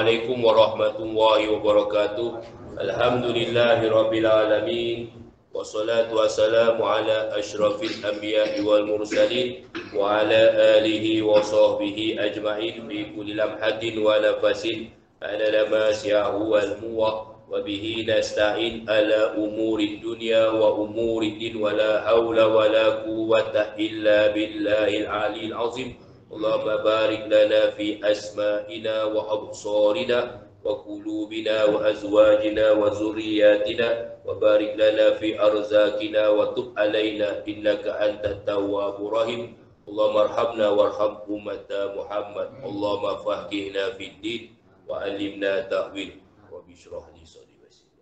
Assalamualaikum warahmatullahi wabarakatuh. Alhamdulillahirabbil alamin. Wassalatu wassalamu ala asyrafil anbiya'i wal mursalin wa ala alihi wa sahbihi ajma'in bi kulli lamhatin wa nafasin adada ma syahu wal muwah wa bihi nasta'in ala umuri dunya wa umuri din wa la hawla wa la quwwata illa billahil aliyil azim. Allahumma barik lana fi asma'ina wa absarina wa qulubina wa azwajina wa zurriyatina wa barik lana fi arzakina wa tub alaina innaka antat tawwabur rahim. Allahumma arhamna warham ummata Muhammad. Allahumma faqihna fid din wa alimna ta'wil wa bishrah li sadri wa yassir.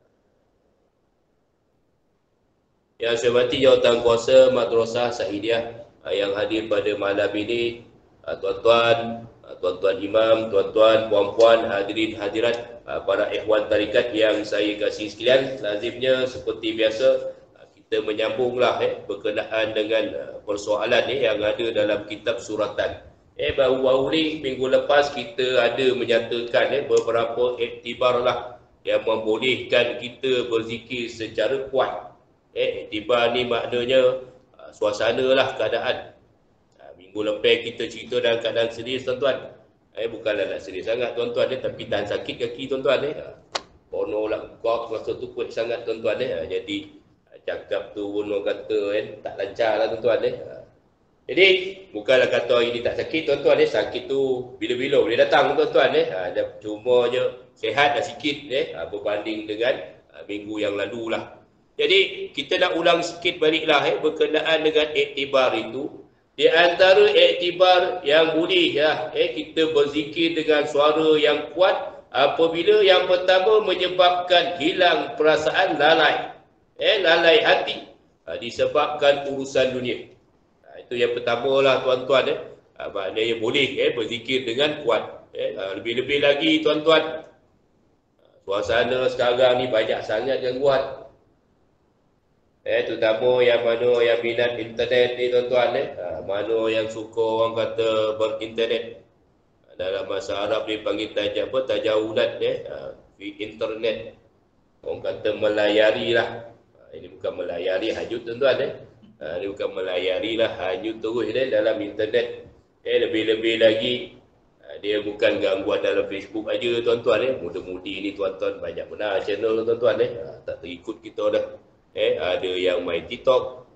Yang saya hormati Jawatankuasa Madrasah Sa'idiyah yang hadir pada malam ini, tuan-tuan, tuan-tuan imam, tuan-tuan, puan-puan, hadirin hadirat, para ikhwan tarikat yang saya kasih sekalian, lazimnya seperti biasa kita menyambunglah berkenaan dengan persoalan yang ada dalam kitab suratan. Baru-baru ni minggu lepas kita ada menyatakan beberapa iktibarlah yang membolehkan kita berzikir secara kuat. Iktibar ni maknanya suasanalah keadaan. Minggu lepas kita cerita dalam keadaan serius tuan-tuan. Bukanlah nak serius sangat tuan-tuan tapi tahan sakit kaki tuan-tuan Bono lah kau masa tu kuat sangat tuan-tuan jadi cakap tu orang kata tak lancar lah tuan-tuan Jadi bukanlah kata hari ni tak sakit tuan-tuan sakit tu bila-bila boleh datang tuan-tuan cuma je sihat dah sikit berbanding dengan minggu yang lalu lah. Jadi kita nak ulang sikit baliklah berkenaan dengan iktibar itu. Di antara iktibar yang boleh kita berzikir dengan suara yang kuat apabila yang pertama menyebabkan hilang perasaan lalai. Lalai hati disebabkan urusan dunia. Itu yang pertama lah tuan-tuan maknanya boleh berzikir dengan kuat. Lebih-lebih lagi tuan-tuan, suasana sekarang ni banyak sangat gangguan. Terutama yang mana yang minat internet ni tuan-tuan mana yang suka orang kata berinternet. Dalam bahasa Arab dia panggil tajawulat di internet. Orang kata melayari lah. Ini bukan melayari hanyut tuan-tuan ini bukan melayari lah hanyut terus dalam internet. Lebih-lebih lagi dia bukan gangguan dalam Facebook aja tuan-tuan Muda-mudi ni tuan-tuan banyak benar channel tuan-tuan tak terikut kita dah. Ada yang main TikTok.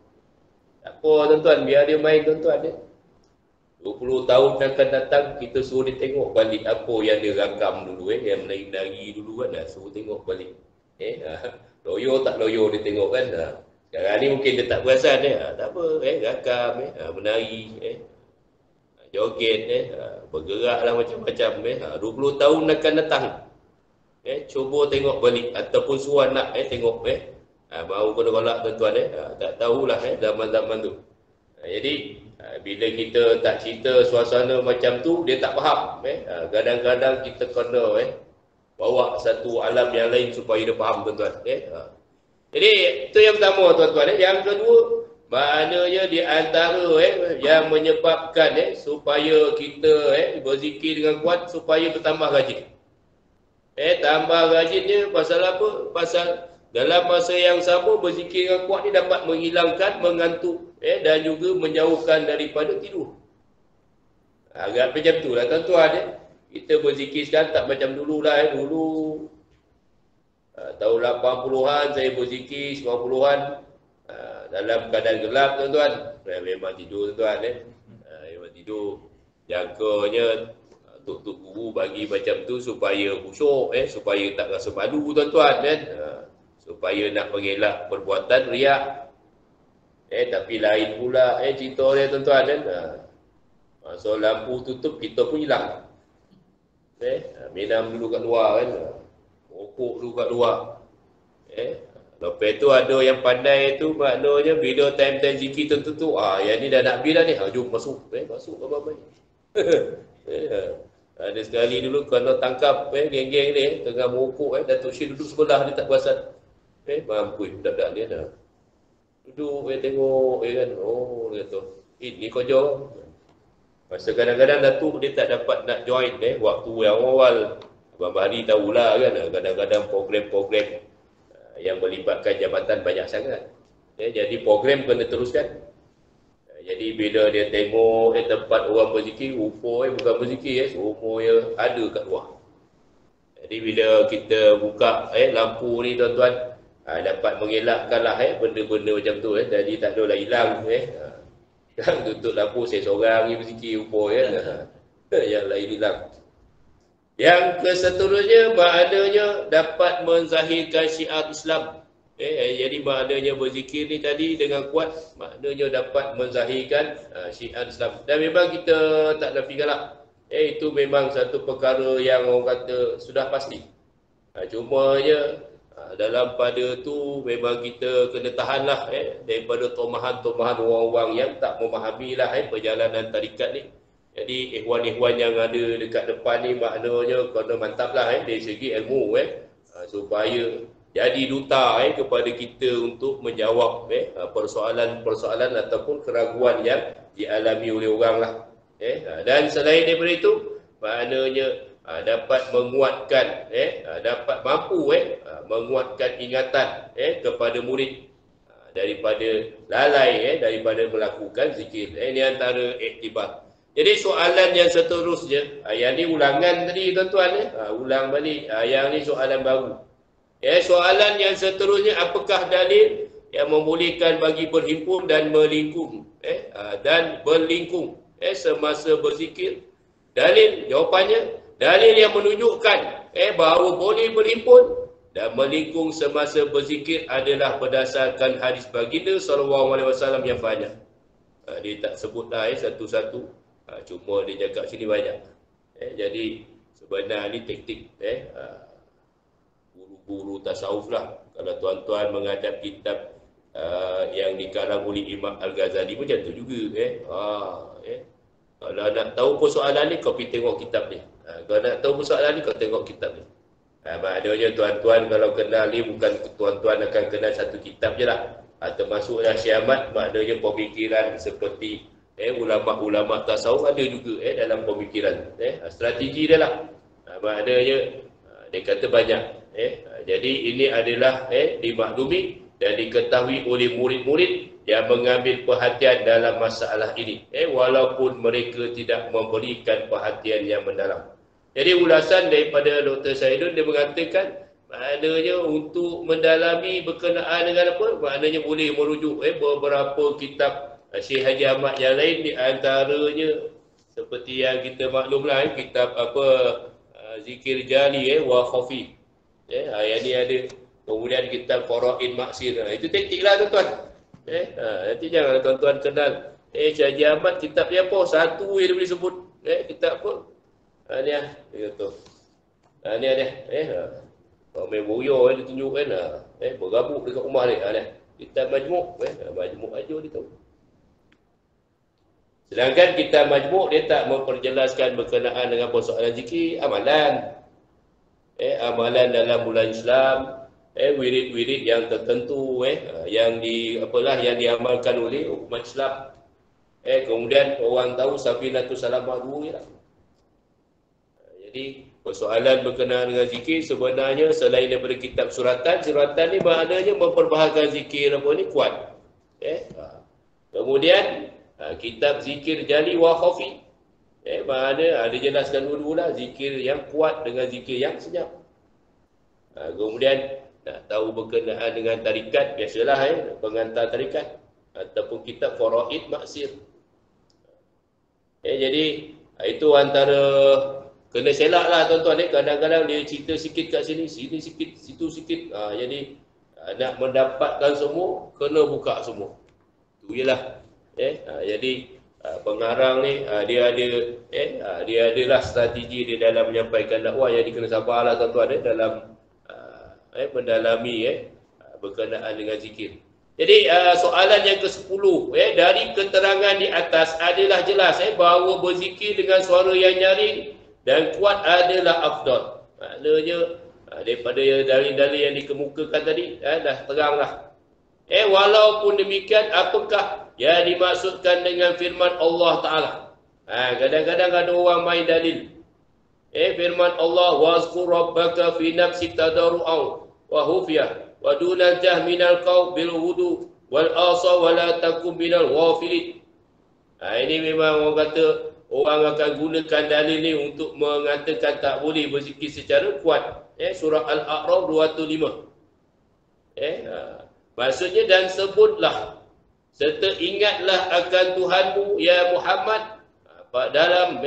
Tak apa tuan-tuan, biar dia main tuan-tuan 20 tahun akan datang, kita suruh dia tengok balik apa yang dia rakam dulu yang menari-nari dulu kan, suruh tengok balik. Loyo tak loyo dia tengok kan. Sekarang ni mungkin dia tak perasan tak apa, rakam menari, joget, bergeraklah macam-macam 20 tahun akan datang. Cuba tengok balik ataupun suruh anak tengok baru kena kolak tuan-tuan tak tahulah zaman-zaman tu. Jadi bila kita tak cerita suasana macam tu dia tak faham. Kadang-kadang kita kena bawa satu alam yang lain supaya dia faham tuan-tuan. Jadi itu yang pertama tuan-tuan. Yang kedua maknanya di antara yang menyebabkan supaya kita berzikir dengan kuat supaya bertambah rajin. Tambah rajinnya pasal apa? Pasal dalam masa yang sama berzikir yang kuat ni dapat menghilangkan mengantuk dan juga menjauhkan daripada tidur. Agak macam tu lah tuan-tuan Kita berzikir sekarang tak macam dulu lah Dulu tahun 80-an saya berzikir 90-an dalam keadaan gelap tuan-tuan. Memang tidur tuan-tuan memang tidur. Jangkanya tuk-tuk guru bagi macam tu supaya khusyuk supaya tak rasa malu tuan-tuan supaya nak mengelak perbuatan riak. Tapi lain pula cerita dia tuan-tuan masa lampu tutup kita pun hilang. Minum dulu kat luar rokok dulu kat luar. Lepas tu ada yang pandai tu maknanya bila time-time zikir tertentu yang ni dah nak habis dah ni jom masuk masuk apa-apa ni. Ada sekali dulu kena tangkap geng-geng ni tengah merokok Datuk Syed duduk sebelah dia tak perasan. Mampu budak-budak dia dah duduk tengok kan. Oh dia kata ni kerja. Masa kadang-kadang Datuk dia tak dapat nak join waktu yang awal Abang Bahari tahulah kan, kadang-kadang program-program yang melibatkan jabatan banyak sangat. Jadi program kena teruskan. Jadi bila dia tengok tempat orang berzikir, rupa bukan berzikir, semuanya ada kat luar. Jadi bila kita buka lampu ni tuan-tuan, dapat mengelakkanlah benda-benda macam tu. Jadi tak adalah hilang. Kan tutup lampu, saya seorang ni berzikir rupa kan. Yang lain hilang. Yang keseterusnya maknanya dapat menzahirkan syiar Islam. Jadi maknanya berzikir ni tadi dengan kuat, maknanya dapat menzahirkan syiar Islam. Dan memang kita tak nafikanlah. Itu memang satu perkara yang orang kata sudah pasti. Cumanya dalam pada tu memang kita kena tahanlah daripada tomahan-tomahan orang-orang yang tak memahamilah perjalanan tarikat ni. Jadi ikhwan-ikhwan yang ada dekat depan ni maknanya kena mantaplah dari segi ilmu supaya jadi duta kepada kita untuk menjawab persoalan-persoalan ataupun keraguan yang dialami oleh orang lah. Dan selain daripada itu maknanya dapat menguatkan dapat mampu menguatkan ingatan kepada murid daripada lalai daripada melakukan zikir. Ini antara iktibar. Jadi soalan yang seterusnya, yang ni ulangan tadi tuan-tuan ulang balik. Yang ni soalan baru. Soalan yang seterusnya, apakah dalil yang membolehkan bagi berhimpun dan melingkung semasa berzikir? Dalil, jawapannya, dalil yang menunjukkan bahawa boleh berhimpun dan melingkung semasa berzikir adalah berdasarkan hadis baginda SAW yang banyak. Dia tak sebutlah satu-satu. Cuma dia cakap sini banyak. Jadi sebenarnya ni taktik guru-guru tasawuf lah. Kalau tuan-tuan menghadap kitab yang dikarang oleh Imam Al-Ghazali macam tu juga. Kalau nak tahu persoalan ni, kau pergi tengok kitab ni. Kalau nak tahu persoalan ni, kau tengok kitab ni. Maknanya tuan-tuan kalau kenal ni, bukan tuan-tuan akan kenal satu kitab je lah. Termasuklah Syekh Ahmad, maknanya pemikiran seperti ulama-ulama tasawuf ada juga dalam pemikiran. Strategi dia lah. Maknanya dia kata banyak. Jadi ini adalah dimaklumi dan diketahui oleh murid-murid yang mengambil perhatian dalam masalah ini. Walaupun mereka tidak memberikan perhatian yang mendalam. Jadi ulasan daripada Dr. Saidun, dia mengatakan maknanya untuk mendalami berkenaan dengan apa? Maknanya boleh merujuk beberapa kitab Syekh Haji Ahmad yang lain, di antaranya seperti yang kita maklumlah kitab Zikir Jali wa Khafi. Yang ni ada. Kemudian kitab Faraid Maksir. Itu taktiklah tuan-tuan. Nanti jangan tuan-tuan kenal Syekh Haji Ahmad kitab dia apa? Satu yang dia boleh sebut. Kitab apa? Ni dia kata. Ni ada. Kalau main boyo dia tunjuk kan. Bergabung dekat rumah dia. Kitab Majmuk. Majmuk aja dia tahu. Sedangkan kitab Majmuk dia tak memperjelaskan berkenaan dengan persoalan zikir, amalan. Amalan dalam bulan Islam, wirid-wirid yang tertentu yang yang diamalkan oleh umat Islam. Kemudian orang tahu Safinatul Salamah dulu lah. Jadi persoalan berkenaan dengan zikir sebenarnya selain daripada kitab suratan ni maknanya memperbahagikan zikir apa ni kuat. Kemudian kitab Zikir Jali wa Khafi. Maknanya ada jelaskan dulu lah zikir yang kuat dengan zikir yang senyap. Kemudian nak tahu berkenaan dengan tarikat, biasalah pengantar tarikat ataupun kitab Faraid Maksir. Jadi itu antara kena selak lah tuan-tuan. Kadang-kadang dia cerita sikit kat sini sikit, situ sikit. Jadi nak mendapatkan semua, kena buka semua. Itu je lah. Jadi pengarang ni dia adalah strategi dia dalam menyampaikan dakwah. Jadi kena sabarlah tuan-tuan dalam mendalami berkenaan dengan zikir. Jadi soalan yang ke-10 dari keterangan di atas adalah jelas bahawa berzikir dengan suara yang nyaring dan kuat adalah afdal. Maknanya daripada dalil-dalil yang dikemukakan tadi dah teranglah. Walaupun demikian, apakah yang dimaksudkan dengan firman Allah Ta'ala? Kadang-kadang ada orang main dalil. Firman Allah, wazkur rabbaka fi nafsik tadarru'an wa khufyah wa duna jahminal qaul bil wudu wal asa wa la takum minal ghafilin. Ini memang orang kata orang akan gunakan dalil ni untuk mengatakan tak boleh berzikir secara kuat. Surah Al-A'raf 205. Maksudnya, dan sebutlah serta ingatlah akan Tuhanmu ya Muhammad dalam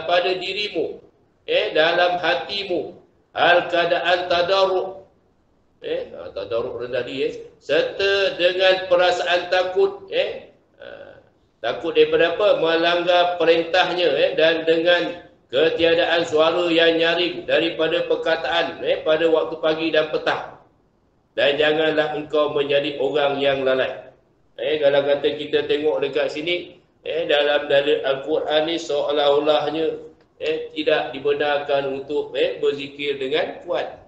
pada dirimu, dalam hatimu, keadaan tadarruk, tadarruk rendah diri, serta dengan perasaan takut, takut daripada apa? Melanggar perintahnya, dan dengan ketiadaan suara yang nyaring daripada perkataan pada waktu pagi dan petang. Dan janganlah engkau menjadi orang yang lalai. Kalau kata kita tengok dekat sini, dalam dalil Al-Quran ni seolah-olahnya tidak dibenarkan untuk berzikir dengan kuat.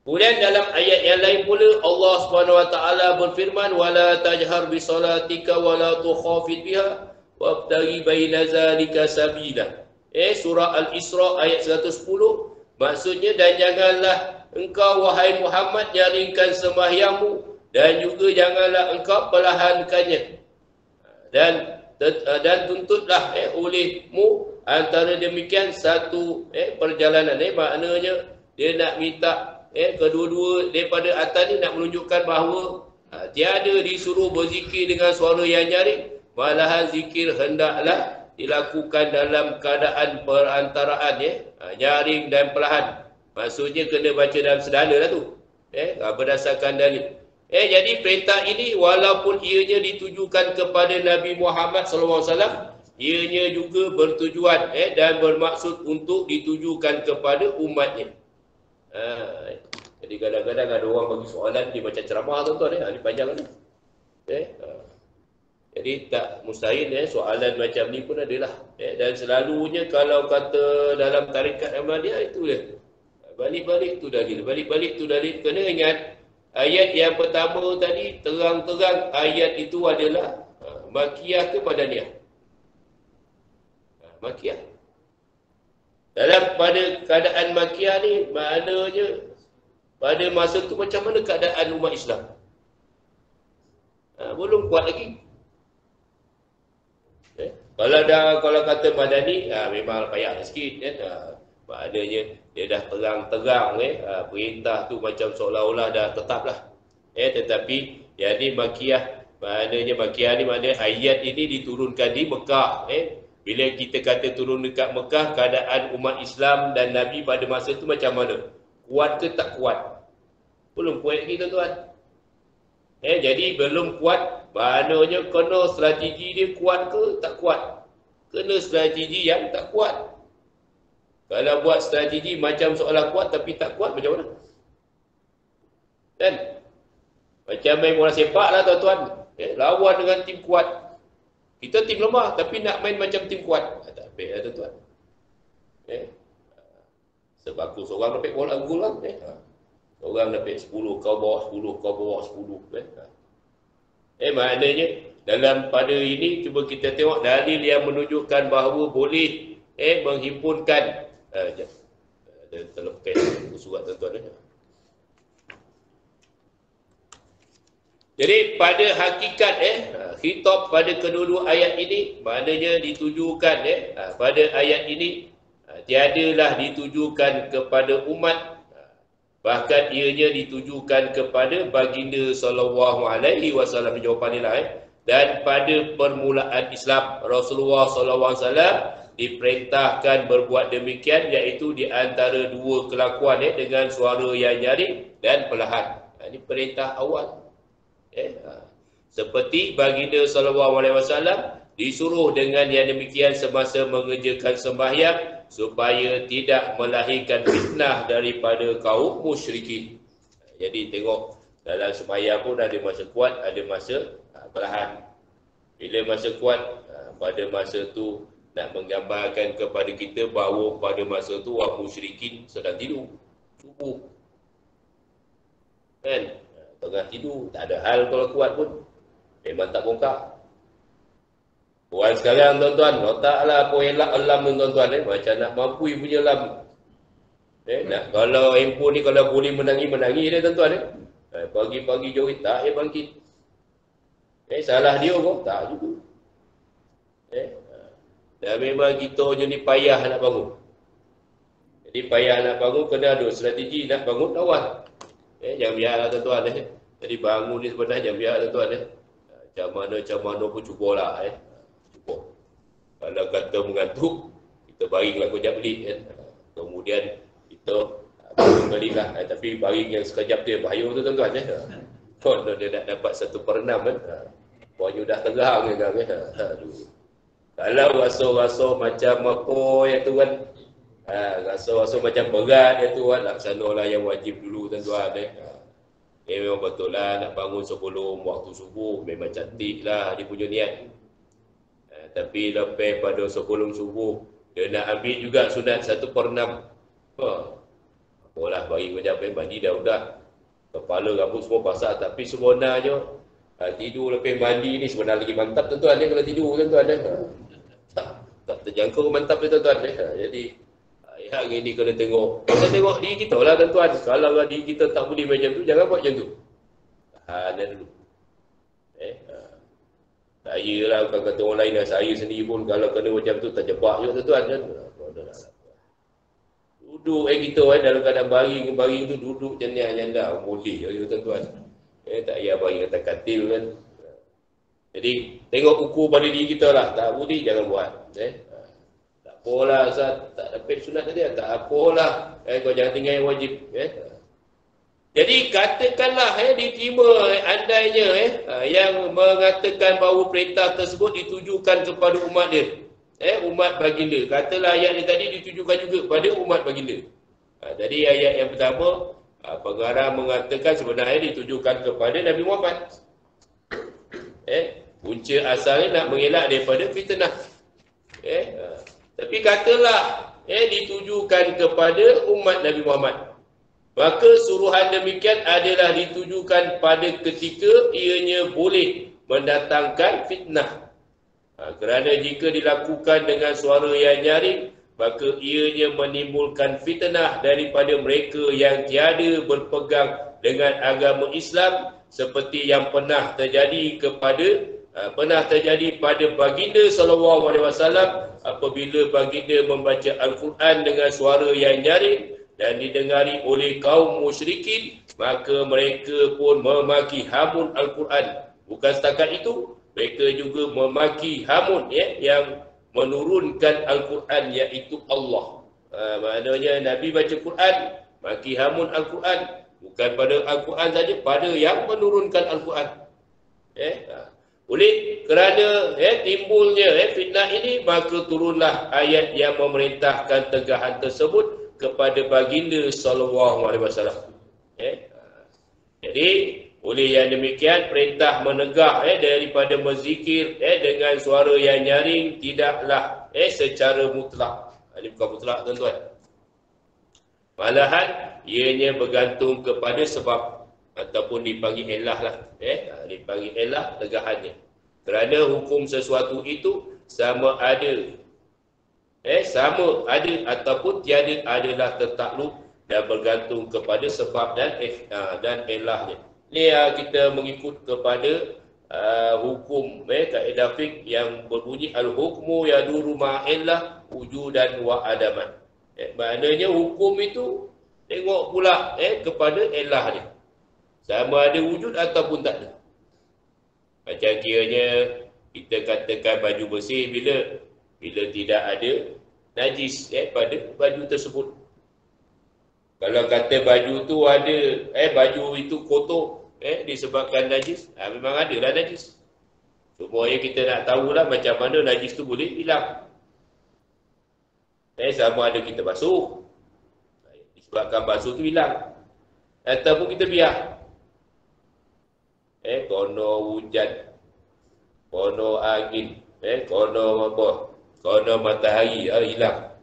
Kemudian dalam ayat yang lain pula Allah Subhanahu wa taala berfirman, wala tajhar bi salatika wala tukhafid biha wabtaghi baina zalika sabila. Surah Al-Isra ayat 110. Maksudnya, dan janganlah engkau wahai Muhammad nyaringkan sembahyangmu, dan juga janganlah engkau perlahankannya, dan tuntutlah olehmu antara demikian satu perjalanan. Maknanya dia nak minta kedua-dua daripada atas ni nak menunjukkan bahawa tiada disuruh berzikir dengan suara yang nyaring, malahan zikir hendaklah dilakukan dalam keadaan perantaraan, nyaring dan perlahan. Maksudnya kena baca dalam sederhana lah tu, berdasarkan dalil. Jadi perintah ini walaupun ianya ditujukan kepada Nabi Muhammad SAW, ianya juga bertujuan dan bermaksud untuk ditujukan kepada umatnya. Jadi kadang-kadang ada orang bagi soalan dia macam ceramah tuan-tuan, ini panjang ni. Jadi tak mustahil soalan macam ni pun adalah. Dan selalunya kalau kata dalam tarikat Ahmadiyah itu dia. Balik-balik tu dalil, balik-balik tu dalil. Kena ingat ayat yang pertama tadi terang-terang ayat itu adalah Makiyah ke Madaniyah? Makiyah. Dalam pada keadaan Makiyah ni maknanya pada masa tu macam mana keadaan umat Islam? Belum kuat lagi. Kalau kata Madani, memang payah sikit maknanya dia dah terang-terang perintah tu macam seolah-olah dah tetap lah. Tetapi jadi Makiyah, maknanya Makiyah ni maknanya ayat ini diturunkan di Mekah. Bila kita kata turun dekat Mekah, keadaan umat Islam dan Nabi pada masa tu macam mana? Kuat ke tak kuat? Belum kuat lagi tuan-tuan. Jadi belum kuat, maknanya kena strategi dia kuat ke tak kuat. Kena strategi yang tak kuat. Kalau buat strategi macam seolah kuat tapi tak kuat, macam mana? Kan? Macam main bola sepak lah tuan-tuan. Lawan dengan tim kuat. Kita tim lemah tapi nak main macam tim kuat. Tak baik lah tuan-tuan. Sebab aku seorang dapat bola gol lah. Orang dapat 10, kau bawa 10, kau bawa 10. Maknanya dalam pada ini cuba kita tengok dalil yang menunjukkan bahawa boleh menghimpunkan terlepas surat tuan-tuan. Jadi pada hakikat khitab pada kedua-dua ayat ini maknanya ditujukan pada ayat ini tiadalah ditujukan kepada umat, bahkan ianya ditujukan kepada baginda sallallahu alaihi wasallam. Jawapan ni lah. Dan pada permulaan Islam, Rasulullah sallallahu alaihi wasallam diperintahkan berbuat demikian, iaitu di antara dua kelakuan dengan suara yang nyaring dan perlahan. Ini perintah awal. Seperti baginda sallallahu alaihi wasallam disuruh dengan yang demikian semasa mengerjakan sembahyang supaya tidak melahirkan fitnah daripada kaum musyrikin. Jadi tengok dalam sembahyang pun ada masa kuat, ada masa perlahan. Bila masa kuat, pada masa tu nak menggambarkan kepada kita bahawa pada masa tu orang musyrikin sedang tidur subuh. Kan? Tengah tidur, tak ada hal kalau kuat pun. Memang tak bongkar. Orang sekarang tuan-tuan, letaklah apa elak alam tuan-tuan macam nak mampu punya alam. Nak kalau handphone ni kalau boleh menangi dia tuan-tuan pagi-pagi joget tak bangkit. Salah dia kok tak juga. Dan memang kita je ni payah nak bangun. Jadi payah nak bangun kena ada strategi nak bangun awal. Jangan biarlah tuan-tuan Jadi bangun ni sebenarnya jangan biar tuan-tuan Macam mana pun cubalah Cuba. Kalau kata mengantuk, kita baringlah kejap balik Kemudian kita bangun balik lah. Tapi baring yang sekejap dia bahaya tu tuan-tuan Kalau dia nak dapat 1/6 pokoknya dah terang je kan Kalau rasa-rasa macam apa yang tu kan rasa-rasa macam berat dia tu kan, laksanalah yang wajib dulu tuan-tuan memang betul lah nak bangun sebelum waktu subuh, memang cantik lah dia punya niat tapi lepas pada sebelum subuh dia nak ambil juga sunat 1/6 apalah bagi kejap mandi dah udah kepala rambut semua basah, tapi sebenarnya tidur lepas mandi ni sebenarnya lagi mantap tuan-tuan kalau tidur tuan-tuan tak terjangkau mantap dia tuan-tuan jadi hari ni kena tengok diri kita lah tuan-tuan. Kalau diri kita tak boleh macam tu, jangan buat macam tu. Tahan dulu. Saya lah, bukan kata orang lain lah. Saya sendiri pun kalau kena macam tu, terjebak juga tuan-tuan. Duduk kita dalam keadaan baring tu duduk janda boleh tuan-tuan. Tak payah baring atas katil kan. Jadi, tengok ukur pada diri kita lah. Tak boleh, jangan buat. Apalah Ustaz, tak dapat sunat tadi tak apalah kau jangan tinggal yang wajib Jadi katakanlah diterima andainya yang mengatakan bahawa perintah tersebut ditujukan kepada umat dia umat baginda. Katalah ayat ni tadi ditujukan juga kepada umat baginda. Jadi ayat yang pertama pengarang mengatakan sebenarnya ditujukan kepada Nabi Muhammad. Punca asalnya nak mengelak daripada fitnah. Tapi katalah ditujukan kepada umat Nabi Muhammad. Maka suruhan demikian adalah ditujukan pada ketika ianya boleh mendatangkan fitnah. Kerana jika dilakukan dengan suara yang nyaring, maka ianya menimbulkan fitnah daripada mereka yang tiada berpegang dengan agama Islam seperti yang pernah terjadi pada baginda SAW apabila baginda membaca Al-Quran dengan suara yang nyaring dan didengari oleh kaum musyrikin, maka mereka pun memaki hamun Al-Quran. Bukan setakat itu, mereka juga memaki hamun yang menurunkan Al-Quran, iaitu Allah. Maknanya Nabi baca Quran, maki hamun Al-Quran. Bukan pada Al-Quran saja, pada yang menurunkan Al-Quran. Oleh kerana timbulnya fitnah ini, maka turunlah ayat yang memerintahkan tegahan tersebut kepada baginda SAW. Jadi, oleh yang demikian, perintah menegak daripada berzikir dengan suara yang nyaring tidaklah secara mutlak. Ini bukan mutlak tuan-tuan. Malahan, ianya bergantung kepada sebab ataupun dipanggil ilah lah. Dipanggil ilah tegahannya. Kerana hukum sesuatu itu sama ada ataupun tiada adalah tertakluk dan bergantung kepada sebab dan ilahnya. Ni kita mengikut kepada hukum kaedah fiqh yang berbunyi al-hukmu yaduru ma'illah wujudan wa adaman. Maknanya hukum itu tengok pula kepada ilah dia. Sama ada wujud ataupun tak ada. Macam kiranya kita katakan baju bersih bila tidak ada najis pada baju tersebut. Kalau kata baju tu ada baju itu kotor disebabkan najis, memang ada lah najis. Semuanya kita nak tahulah macam mana najis tu boleh hilang. Sama ada kita basuh, disebabkan basuh tu hilang, ataupun kita biar. Kono hujan, kono angin, kono matahari, hilang.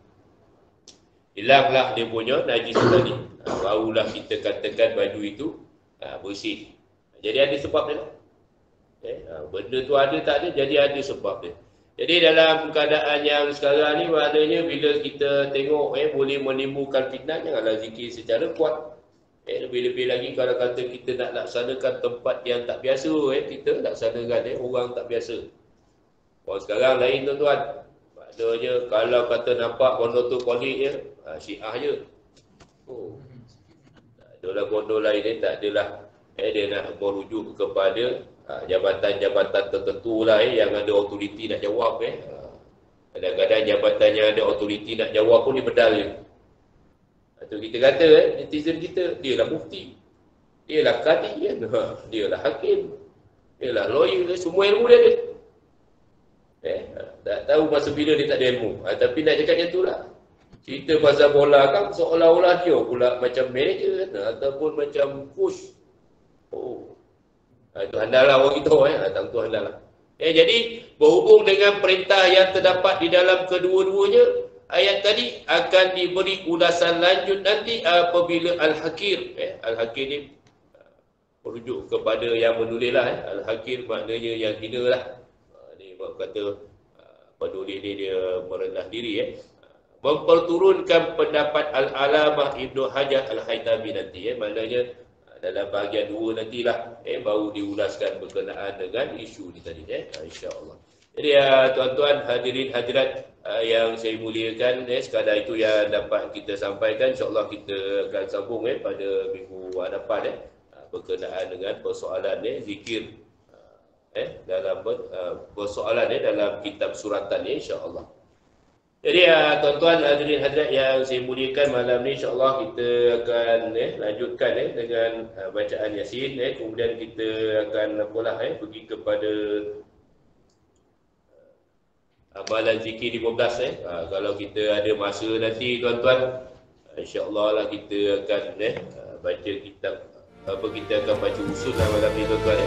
Hilanglah dia punya najis tadi. Barulah kita katakan baju itu bersih. Jadi ada sebab dia. Benda tu ada tak ada, jadi ada sebab dia. Jadi dalam keadaan yang sekarang ni maknanya bila kita tengok boleh menimbulkan fitnah, janganlah zikir secara kuat. Lebih-lebih lagi kalau kata kita nak laksanakan tempat yang tak biasa, kita laksanakan orang tak biasa. Orang sekarang lain tuan-tuan. Maknanya kalau kata nampak gondol kolik je, Syiah je. Oh. Tak adalah gondol lain ni, tak adalah. Dia nak merujuk kepada jabatan-jabatan tertentu lah yang ada otoriti nak jawab. Kadang-kadang jabatan yang ada otoriti nak jawab pun dia bedal je. Itu kita kata netizen kita, dia lah mufti, dia lah kadi, dia lah hakim, dia lah lawyer, semua ilmu dia ada. Tak tahu masa bila dia tak ada ilmu. Tapi nak cakap macam tu lah. Cerita pasal bola kan seolah-olah dia pula macam manager ataupun macam coach. Itu handallah orang kita tentu handallah. Jadi berhubung dengan perintah yang terdapat di dalam kedua-duanya, ayat tadi akan diberi ulasan lanjut nanti apabila Al-Hakir. Al-Hakir ni merujuk kepada yang menulis lah. Al-Hakir maknanya yang hina lah. Ni kata penulis ni dia merendah diri. Memperturunkan pendapat Al-Alamah Ibnu Hajar Al-Haytami nanti. Maknanya dalam bahagian 2 nantilah baru diulaskan berkenaan dengan isu ni tadi insya-Allah. Jadi tuan-tuan hadirin hadirat yang saya muliakan, sekadar itu yang dapat kita sampaikan. Insya-Allah kita akan sambung pada minggu hadapan berkenaan dengan persoalan zikir dalam persoalan dalam kitab suratan insya-Allah. Jadi tuan-tuan hadirin hadirat yang saya muliakan, malam ni insya-Allah kita akan lanjutkan dengan bacaan Yasin. Kemudian kita akan pergi kepada amalan zikir 15. Kalau kita ada masa nanti tuan-tuan, insya-Allah lah kita akan baca kitab kita akan baca usul malam ni tuan-tuan.